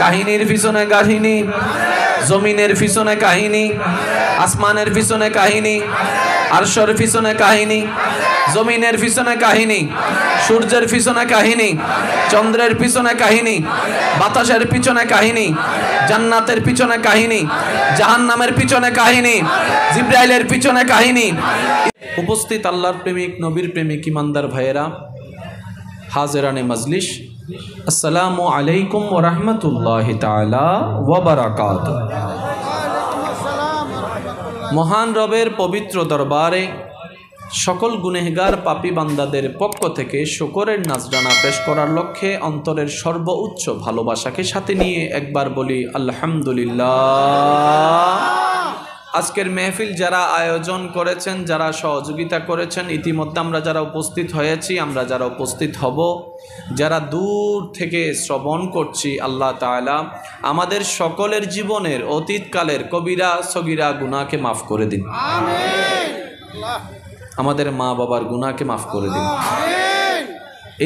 কাহিনীর পিছনে কাহিনী, জমিনের পিছনে কাহিনী, আসমানের পিছনে কাহিনী, আরশের পিছনে কাহিনী, জমিনের পিছনে কাহিনী, সূর্যের পিছনে কাহিনী, চন্দ্রের পিছনে কাহিনী, বাতাসের পিছনে কাহিনী, জান্নাতের পিছনে কাহিনী, জাহান্নামের পিছনে কাহিনী, জিব্রাইলের পিছনে কাহিনী। উপস্থিত আল্লাহর প্রেমিক, নবীর প্রেমিক ইমানদার ভাইয়েরা, হাজিরানে মজলিস, আসসালামু আলাইকুম ওয়া রাহমাতুল্লাহি তাআলা ওয়া বারাকাতুহু। মহান রবের পবিত্র দরবারে সকল গুনেহগার পাপী বান্দাদের পক্ষ থেকে শুকরের নাজরানা পেশ করার লক্ষ্যে অন্তরের সর্বোচ্চ ভালোবাসাকে সাথে নিয়ে একবার বলি আলহামদুলিল্লাহ। আজকের মেহফিল যারা আয়োজন করেছেন, যারা সহযোগিতা করেছেন, ইতিমধ্যে আমরা যারা উপস্থিত হয়েছি, আমরা যারা উপস্থিত হব, যারা দূর থেকে শ্রবণ করছি, আল্লাহ তাআলা আমাদের সকলের জীবনের অতীতকালের কবিরা সগীরা গুনাহকে মাফ করে দিন। আমিন। আমাদের মা বাবার গুনাহকে মাফ করে দিন। আমিন।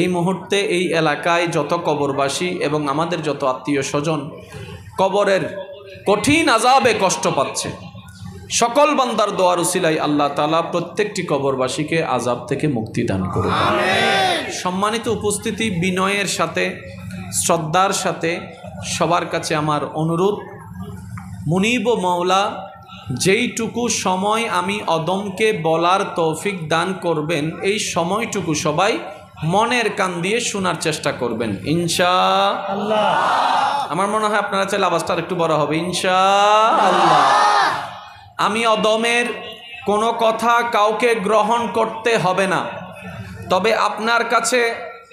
এই মুহূর্তে এই এলাকায় যত কবরবাসী এবং আমাদের যত আত্মীয় স্বজন কবরের কঠিন আযাবে কষ্ট পাচ্ছে, সকল বান্দার দোয়ার উসিলায় আল্লাহ তাআলা প্রত্যেকটি কবরবাসীকে আযাব থেকে মুক্তি দান করুন। সম্মানিত উপস্থিতি, বিনয়ের সাথে শ্রদ্ধার সাথে সবার কাছে আমার অনুরোধ, মুনিব মওলা যেইটুকু সময় আমি অদমকে বলার তৌফিক দান করবেন, এই সময়টুকু সবাই মনের কান দিয়ে শোনার চেষ্টা করবেন ইনশাআল্লাহ। আমার মনে হয় আপনারা চাইলে আওয়াজটা একটু বড় হবে ইনশাআল্লাহ। আমি অদমের কোনো কথা কাউকে গ্রহণ করতে হবে না, তবে আপনার কাছে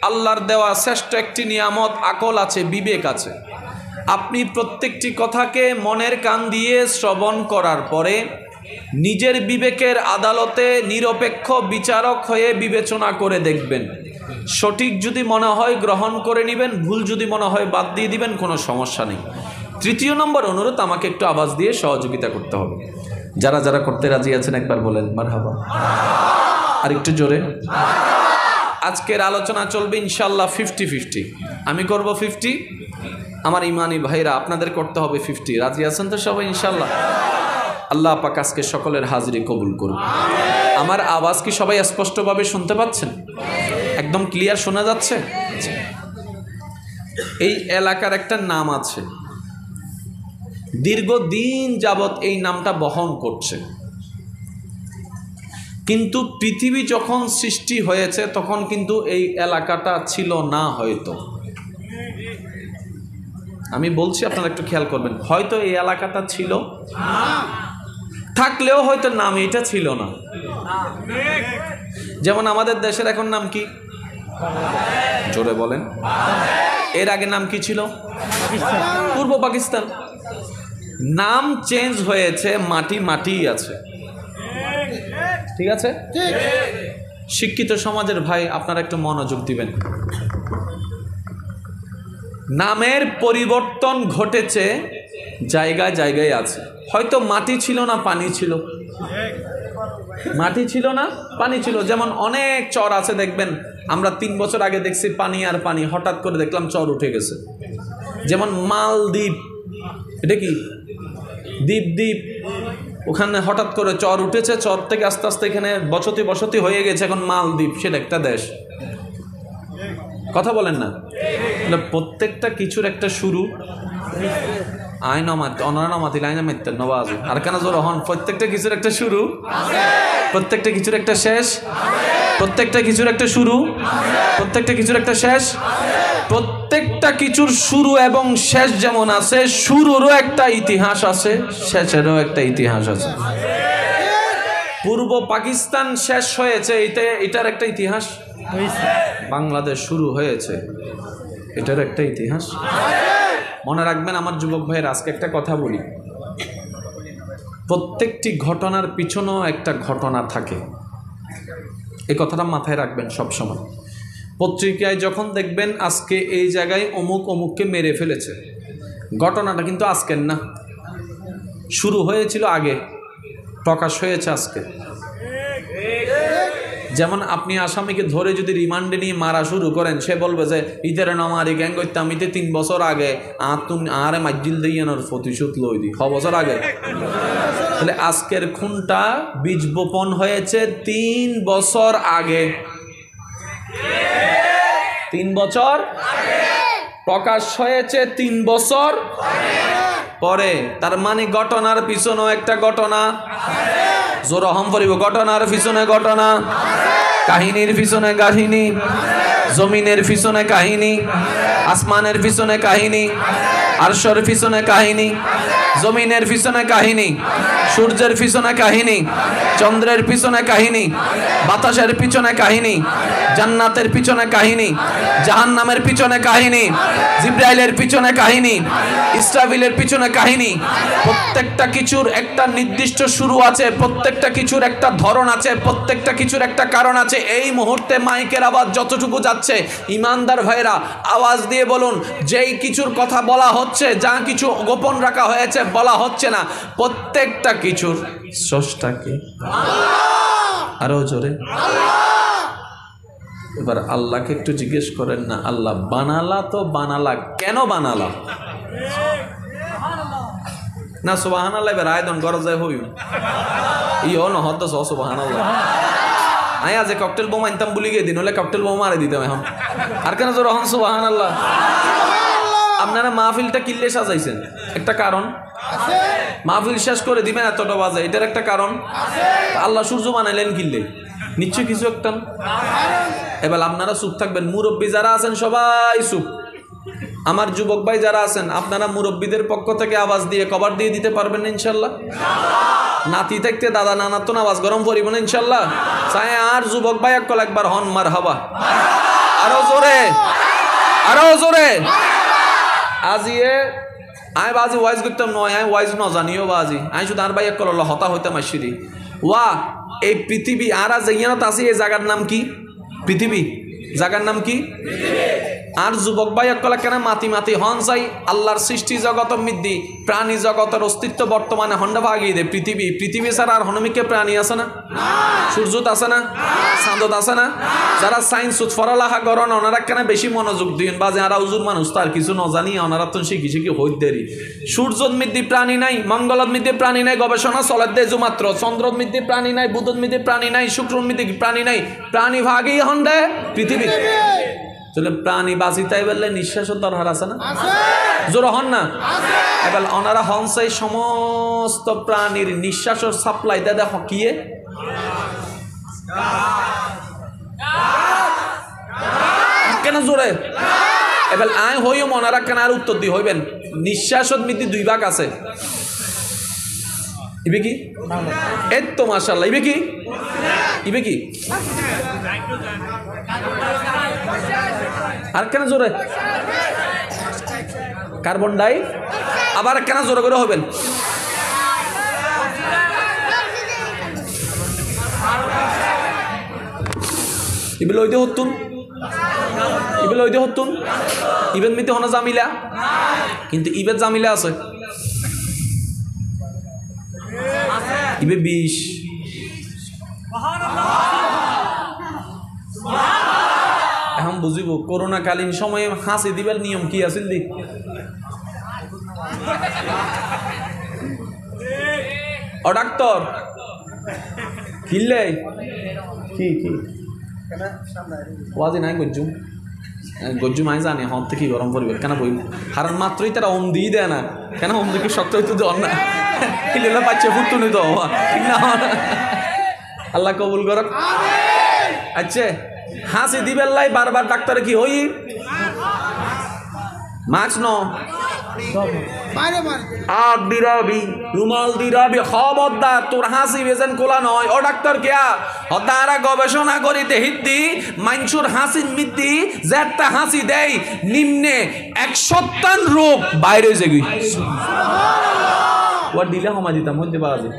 আল্লাহর দেওয়া শ্রেষ্ঠ একটি নিয়ামত আকল আছে, বিবেক আছে। আপনি প্রত্যেকটি কথাকে মনের কান দিয়ে শ্রবণ করার পরে নিজের বিবেকের আদালতে নিরপেক্ষ বিচারক হয়ে বিবেচনা করে দেখবেন। সঠিক যদি মনে হয় গ্রহণ করে নেবেন, ভুল যদি মনে হয় বাদ দিয়ে দিবেন, কোনো সমস্যা নেই। তৃতীয় নম্বর অনুরোধ, আমাকে একটু আওয়াজ দিয়ে সহযোগিতা করতে হবে। যারা যারা করতে রাজি আছেন একবার বলেন মারহাবা। আর একটু জোরে। আজকের আলোচনা চলবে ইনশাআল্লাহ 50-50। আমি করব 50, আমার ইমানি ভাইরা আপনাদের করতে হবে 50। রাজি আছেন তো সবাই ইনশাআল্লাহ? আল্লাহ পাক আজকে সকলের হাজিরি কবুল করুন। আমার আওয়াজ কি সবাই স্পষ্টভাবে শুনতে পাচ্ছেন? একদম ক্লিয়ার শোনা যাচ্ছে? এই এলাকার একটা নাম আছে, দীর্ঘদিন যাবৎ এই নামটা বহন করছে, কিন্তু পৃথিবী যখন সৃষ্টি হয়েছে তখন কিন্তু এই এলাকাটা ছিল না। হয়তো আমি বলছি, আপনারা একটু খেয়াল করবেন, হয়তো এই এলাকাটা ছিল, থাকলেও হয়তো নাম এটা ছিল না। যেমন আমাদের দেশের এখন নাম কি? জোরে বলেন। এর আগে নাম কি ছিল? পূর্ব পাকিস্তান। নাম চেঞ্জ হয়েছে, মাটি মাটিই আছে। ঠিক আছে? শিক্ষিত সমাজের ভাই আপনারা একটু মনোযোগ দিবেন। নামের পরিবর্তন ঘটেছে, জায়গায় জায়গায় আছে। হয়তো মাটি ছিল না, পানি ছিল। মাটি ছিল না, পানি ছিল। যেমন অনেক চর আছে, দেখবেন আমরা 3 বছর আগে দেখছি পানি আর পানি, হঠাৎ করে দেখলাম চর উঠে গেছে। যেমন মালদ্বীপ, এটা কি দ্বীপ? দ্বীপ, ওখানে হঠাৎ করে চর উঠেছে, চর থেকে আস্তে আস্তে এখানে বসতি বসতি হয়ে গেছে, এখন মালদ্বীপ, সেটা একটা দেশ। কথা বলেন না? প্রত্যেকটা কিছুর একটা শুরু। প্রত্যেকটা কিছুর একটা শুরু, প্রত্যেকটা কিছুর একটা শেষ, প্রত্যেকটা কিছুর একটা শুরু, প্রত্যেকটা কিছুর একটা শেষ। প্রত্যেকটা কিছুর শুরু এবং শেষ যেমন আছে, শুরুরও একটা ইতিহাস আছে, শেষেরও একটা ইতিহাস আছে। পূর্ব পাকিস্তান শেষ হয়েছে, এটার একটা ইতিহাস। বাংলাদেশ শুরু হয়েছে, এটার একটা ইতিহাস। মনে রাখবেন আমার যুবক ভাইয়ের, আজকে একটা কথা বলি, প্রত্যেকটি ঘটনার পিছনেও একটা ঘটনা থাকে। এই কথাটা মাথায় রাখবেন সব সময়। পত্রিকায় যখন দেখবেন আজকে এই জায়গায় অমুক অমুককে মেরে ফেলেছে, ঘটনাটা কিন্তু আজকের না, শুরু হয়েছিল আগে, প্রকাশ হয়েছে আজকে। যেমন আপনি আসামিকে ধরে যদি রিমান্ডে নিয়ে মারা শুরু করেন, সে বলবে যে ইতারে নামারি গ্যাং করতাম ইতে 3 বছর আগে আরে মাজ্জিল দিয়ানোর প্রতিশোধ লই দি 6 বছর আগে। তাহলে আজকের খুনটা বীজ বপন হয়েছে 3 বছর আগে, 3 বছর প্রকাশ হয়েছে 3 বছর পরে। তার মানে ঘটনার পিছনেও একটা ঘটনা, জোরহম পড়িব, ঘটনার পিছনে ঘটনা, কাহিনীর পিছনে কাহিনী, জমিনের পিছনে কাহিনী, আসমানের পিছনে কাহিনী, আরশের পিছনে কাহিনী, জমিনের পিছনে কাহিনী, সূর্যের পিছনে কাহিনী, চন্দ্রের পিছনে কাহিনী, বাতাসের পিছনে কাহিনী, জান্নাতের পিছনে কাহিনী, জাহান্নামের পিছনে কাহিনী, জিব্রাইলের পিছনে কাহিনী, ইসরাফিলের পিছনে কাহিনী। প্রত্যেকটা কিছুর একটা নির্দিষ্ট শুরু আছে, প্রত্যেকটা কিছুর একটা ধরন আছে, প্রত্যেকটা কিছুর একটা কারণ আছে। এই মুহূর্তে মাইকের আওয়াজ যতটুকু যাচ্ছে, ইমানদার ভাইরা আওয়াজ দিয়ে বলুন, যেই কিছুর কথা বলা হচ্ছে, যা কিছু গোপন রাখা হয়েছে, বলা হচ্ছে না, প্রত্যেকটা কিছুর স্রষ্টাকে আরো জোরে। এবার আল্লাহকে একটু জিজ্ঞেস করেন না, আল্লাহ বানালা তো বানালা, কেন বানালা? না সুবহানাল্লাহ এবার আয়দন গরজে হইউ ইও ন হদ সুবহানাল্লাহ। আই আজ ককটেল বোমা আনতাম ভুলি গিয়ে দিন, হলে ককটেল বোমা মারে দিতাম এখন। আর কেন জোর হন সুবহানাল্লাহ। আপনারা মাহফিলটা কিল্লে সাজাইছেন, একটা কারণ। মাহফিল শেষ করে দিবেন এতটা বাজে, এটার একটা কারণ। আল্লাহ সূর্য বানাইলেন কিল্লে, নিশ্চয় কিছু একটা। এবার আপনারা চুপ থাকবেন, মুরব্বী যারা আছেন সবাই চুপ। আমার যুবক ভাই যারা আছেন, আপনারা মুরব্বীদের পক্ষ থেকে আওয়াজ দিয়ে কভার দিয়ে দিতে পারবেন না ইনশাল্লাহ? নাতি থাকতে দাদা নানার তো আওয়াজ গরম পড়িব না ইনশাল্লাহ? চাই আর যুবক ভাই একবার হন মার হাবা, আরো জোরে, আরো জোরে। আজিয়ে আয় বাজি ওয়াইজ করতাম নয়, আয় ওয়াইজ ন জানিও বাজি, আই শুধু আর ভাই এক হতা হইতাম আসিরি। ওয়া এই পৃথিবী আর আজ ইয়ানত আছে, এই জায়গার নাম কি? পৃথিবী। জায়গার নাম কি? আর যুবক ভাই একলা কেন মাতি মাতি হন চাই? আল্লাহর সৃষ্টি জগত মিদ্দি প্রাণী জগতের অস্তিত্ব বর্তমানে হন্ডা ভাগিয়ে দেয় পৃথিবী। পৃথিবী ছাড়া আর হনমিকে প্রাণী আছে না? সূর্যত আছে না? চাঁদত আছে না? যারা সাইন্স ফরালাহা করেন ওনারা কেন বেশি মনোযোগ দিন, বা যারা উজুর মানুষ তার কিছু ন জানি ওনারা তো শিখি শিখি হইত দেরি। সূর্যত মিদ্দি প্রাণী নাই, মঙ্গলত মিদ্দি প্রাণী নাই, গবেষণা চলার দেয় মাত্র। চন্দ্রত মিদ্দি প্রাণী নাই, বুধত মিদ্দি প্রাণী নাই, শুক্রত মিদ্দি প্রাণী নাই, প্রাণী ভাগই হন্ডে পৃথিবী। তাহলে প্রাণী বাঁচিতাই বললে নিঃশ্বাসের দরকার আছে না? জোর হন না। এবার ওনারা হন সেই সমস্ত প্রাণীর নিঃশ্বাসের সাপ্লাই দেয় হকিয়ে। কেন জোরে? এবার আয় হইও ওনারা কেন আর উত্তর দিয়ে হইবেন। নিঃশ্বাসের মধ্যে 2 ভাগ আছে। ইবে কি? এই তো মাশাআল্লাহ। ইবে কি? ইবে কি? আর কেন জোরে? Carbon die. আবার কেন জোরে করে হবেন? ইবেল ওইতে হতুন, ইবেল ওইতে হতুন। ইবেন মিতে হনা জামিলা, কিন্তু ইবের জামিলা আছে। ইবে 20। এখন বুঝিব করোনা কালীন সময়ে হাসি দিবার নিয়ম কি আছিল দি? ও ডাক্তার কিনলে কি কি ওয়াজি নাই গজ্জুম গজ্জুম আই জানি হন থেকে গরম পরিবেশ কেন বই কারণ মাত্রই তারা ওম দিয়ে দেয় না কেন ওম দিকে শক্ত হইতে দেওয়ার না কিনলে বাচ্চা ফুটতুনি তো ঠিক না? আল্লাহ কবুল করক। আচ্ছা হাসি দিবেন লাই বারবার ডাক্তারে কি হই মাছ ন আর দিরাবি রুমাল দিরাবি খবরদার তোর হাসি বেজেন কোলা নয়। ও ডাক্তার কেয়া হতারা গবেষণা করিতে হিদ্দি মাইনসুর হাসির মিদ্দি যেটা হাসি দেয় নিম্নে 100 রোগ বাইরে যেগুই ওর দিলে হমা দিতাম হইতে পারা যায়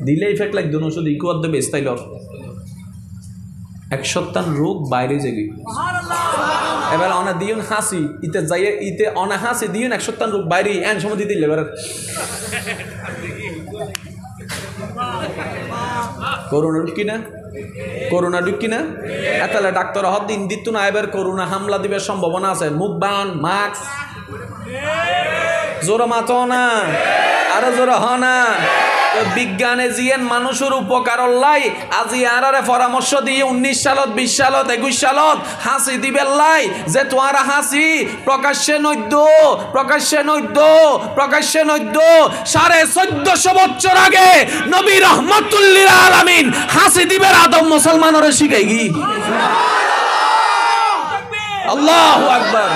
দিলে ইফেক্ট লাগ দুন ওষুধ ইকুয়ার দ্য বেস্ট তাইল 100 রোগ বাইরে যেগুই এবার অনা দিন হাসি ইতে যাই ইতে অনা হাসি দিন 100 রোগ বাইরে এন সময় দিতে দিলে এবার করোনার কি না করোনা ঢুকি না এতালে ডাক্তার হদ দিন দিত না এবার করোনা হামলা দিবার সম্ভাবনা আছে মুখ বান মাস্ক জোর মাতো না আরো জোর হ না বিজ্ঞানে জিয়েন মানুষের উপকার লাই আজি আরারে পরামর্শ দিয়ে 19 সালত 20 সালত 21 সালত হাসি দিবে লাই যে তোমার হাসি প্রকাশ্যে নৈদ্য 1450 বছর আগে নবী রহমাতুল্লিল আলামিন হাসি দিবের আদব মুসলমানরে শিখাই গি আল্লাহু আকবার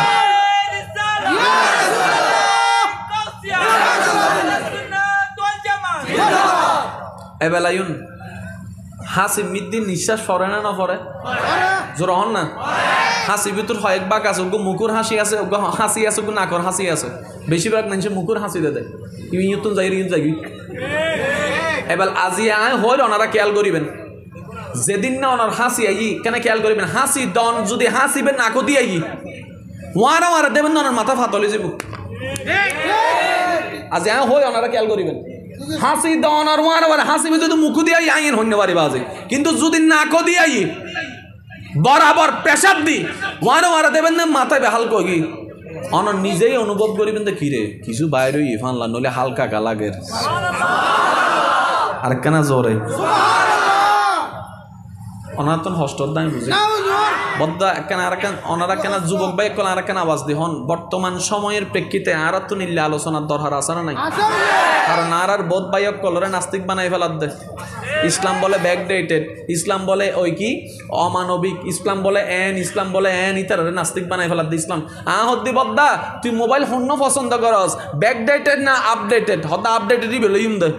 এবেলায়ুন হাসি মিদ্দিন নিঃশ্বাস পড়ে না পড়ে জোর হন না হাসি ভিতর হয় এক বাক আছে ওগো মুকুর হাসি আছে ওগো হাসি আছে ওগো নাকর হাসি আছে বেশিরভাগ মানুষ মুকুর হাসি দেয় ইউতুন যাই এবার আজি আয় হয় ওনারা খেয়াল করিবেন যেদিন না ওনার হাসি আই কেন খেয়াল করিবেন হাসি দন যদি হাসিবেন নাকো দিয়ে আই ওয়ারা দেবেন না ওনার মাথা ফাতলে যাব আজি আয় হয় ওনারা খেয়াল করিবেন হাসি দন আর ওয়ার হাসি যদি মুখ দিয়ে আইন হন্য বাড়ি বাজে কিন্তু যদি নাকো দিয়ে আই বরাবর পেশাব দি ওয়ার দেবেন না মাথায় বেহাল কই অনর নিজেই অনুভব করিবেন তো কিরে কিছু বাইরে ফানলা নলে হালকা কালাগের আর কেনা জোরে অনার তো হস্টর দাম বুঝি বদ্দা কেন আর কেন ওনারা কেন যুবক ভাই কল আর কেন আওয়াজ দিহন বর্তমান সময়ের প্রেক্ষিতে আর তো নিলে আলোচনার দরকার আছে না নাই কারণ আর বোধ বাইক কলরে নাস্তিক বানাই ফেলার দে ইসলাম বলে ব্যাকডেটেড ইসলাম বলে ওই কি অমানবিক ইসলাম বলে ইসলাম বলে ইতারে নাস্তিক বানাই ফেলার দে ইসলাম হদ্দি বদ্দা তুই মোবাইল হন্য পছন্দ করস ব্যাকডেটেড না আপডেটেড হদ্দা আপডেটেডই বেলইম দে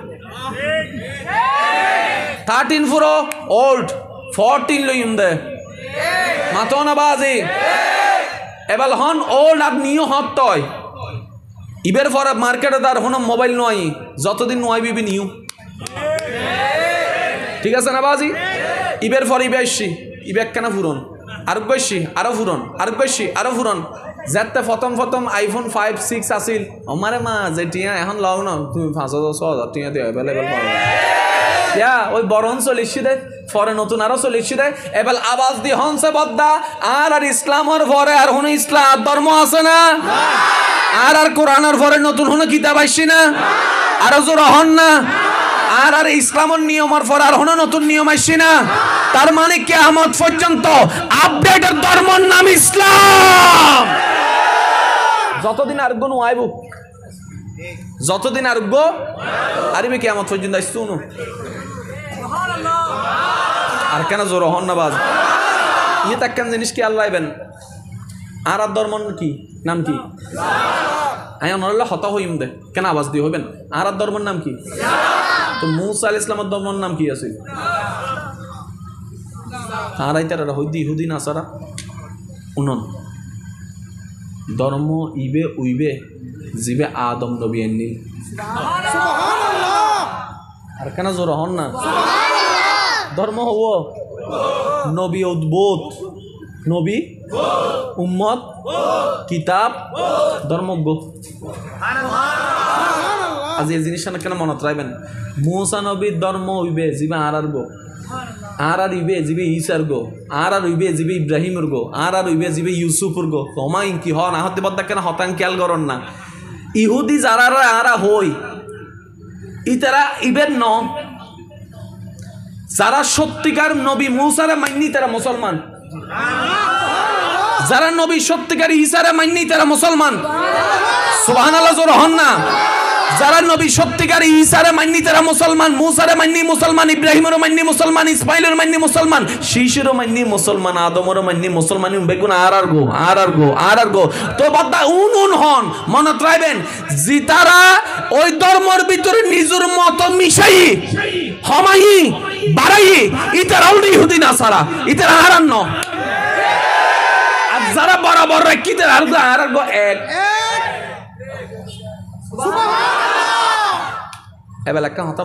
13 Pro old 14 লইম দে মাতো না বাজি এবার হন ওল্ড আর নিউ হত তয় ইবের পরে মার্কেটে তার হন মোবাইল নয় যতদিন নয় বিবি নিউ ঠিক আছে না বাজি ইবের পরে ইবে আসছি ইবে কেন ফুরন আর বেশি আরো ফুরন আর বেশি আরো ফুরন যাতে প্রথম আইফোন 5-6 আসিল আমারে মা যে টিয়া এখন লও না তুমি 5,000-6,000 টিয়া দিয়ে অ্যাভেলেবল পাবে ওই বরণ চলিছি দে পরে নতুন আরো চলিছি দে এবার আওয়াজ দি হনসে বদ্দা আর ইসলামের পরে আর হন ইসলাম ধর্ম আছে না আর কোরআনের পরে নতুন হন কিতাব আইছি না আরো জোর হন না আর ইসলামের নিয়মের পরে আর হন নতুন নিয়ম আইছি না তার মানে কিয়ামত পর্যন্ত আপডেটের ধর্মের নাম ইসলাম যতদিন আর গুণ আইব যতদিন আর গো আরিবে কিয়ামত পর্যন্ত আইছো না আর কেন জোর হন না বাজ ইয়ে তাক্কান জিনিস কি আল্লাহ আইবেন আর ধর্ম কি নাম কি আই অনরল্লা হত হইম দে কেন আওয়াজ দিয়ে হইবেন আর ধর্মের নাম কি তো মুসা আলাইহিস সালামের ধর্মের নাম কি আছে আর আইতারা হইদি ইহুদি নাসারা উনন ধর্ম ইবে উইবে জিবে আদম নবী এননি সুবহানাল্লাহ আর কেন জোর হন না ধর্ম হব নবী উদ্বোধ নবী উম্মত কিতাব ধর্মজ্ঞ আজ এই জিনিসটা কেন মনত রাখবেন মুসা নবীর ধর্ম হইবে জিবে আর ইবে জিবে ঈসার গো আর ইবে জিবে ইব্রাহিমের গো আর ইবে জিবে ইউসুফের গো কমাই কি হন আহতে বদ্দা কেন হতাং খেয়াল করন না ইহুদি যারা আরা হই ইতারা ইবেন ন যারা সত্যিকার নবী মুসারে মাননি তারা মুসলমান যারা নবী সত্যিকার ঈসারে মাননি তারা মুসলমান সুবহানাল্লাহ জোর হন না যারা নবী সত্যিকার ঈসারে মাননি তারা মুসলমান মুসারে মাননি মুসলমান ইব্রাহিমেরও মাননি মুসলমান ইসমাইলের মাননি মুসলমান শীশেরও মাননি মুসলমান আদমেরও মাননি মুসলমান বেগুন আর গো তো বাদা উন হন মনত রাখবেন জি তারা ওই ধর্মের ভিতরে নিজের মত মিশাই হমাই বাড়াই ইতারা উনি ইহুদি নাসারা ইতারা হারান্ন আর যারা বরাবর রাখি তারা আর গো এক সুবহানাল্লাহ এবেলা কা হতা